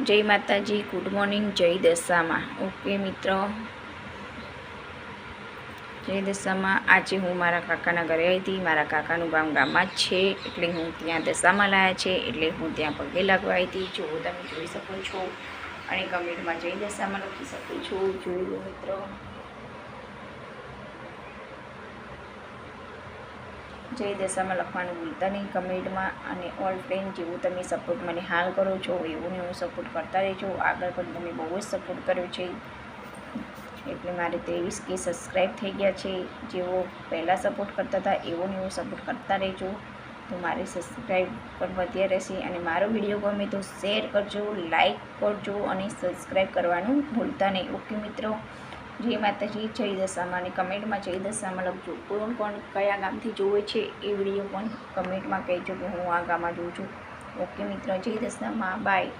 જય માતાજી, good morning, જય દશામાં. ઓકે મિત્રો, જય દશામાં. આજે હું મારા કાકાના ઘરે આવી હતી. મારા કાકાનું ગામમાં જ છે, એટલે હું ત્યાં દશામાં લાવ્યા છે, એટલે હું ત્યાં પગે લાગવા આવી હતી. જો તમે જોઈ શકો છો, અને કમેન્ટમાં જય દશામાં લખી શકો છો. જોઈ લો મિત્રો, જય દશામાં લખવાનું ભૂલતા નહીં કમેન્ટમાં. અને ઓલ ફ્રેન્ડ, જેવું તમે સપોર્ટ મને હાલ કરો છો એવું ને એવું સપોર્ટ કરતા રહેજો. આગળ પણ તમે બહુ જ સપોર્ટ કર્યો છે, એટલે મારે 23K સબસ્ક્રાઈબ થઈ ગયા છે. જેવો પહેલાં સપોર્ટ કરતા હતા એવો ને એવો સપોર્ટ કરતા રહેજો, તો મારી સબસ્ક્રાઈબ પણ વધ્યા રહેશે. અને મારો વિડીયો ગમે તો શેર કરજો, લાઈક કરજો અને સબસ્ક્રાઈબ કરવાનું ભૂલતા નહીં. ઓકે મિત્રો, જય માતાજી, જય દશામાં. અને કમેન્ટમાં જય દશામાં લખજો. કોણ કોણ કયા ગામથી જોવે છે એ વિડીયો પણ કમેન્ટમાં કહેજો કે હું આ ગામમાં જોઉં છું. ઓકે મિત્રો, જય દશામાં, બાય.